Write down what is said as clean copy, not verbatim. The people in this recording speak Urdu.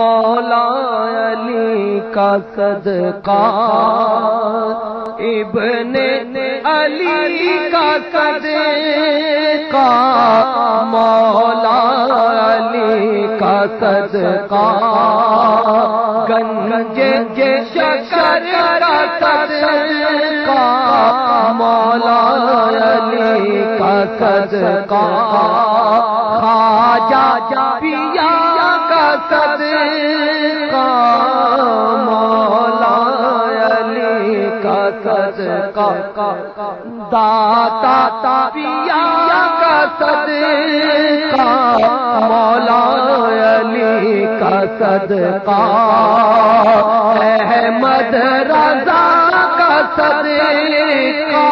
مولا علی کا صدقہ، ابن علی کا صدقہ، مولا علی کا صدقہ، گنج شکر کا صدقہ، مولا علی کا صدقہ، خواجہ پیا کا صدقہ، مولا علی کا صدقہ، داتا پیا کا صدقہ، مولا علی کا صدقہ، احمد رضا کا صدقہ،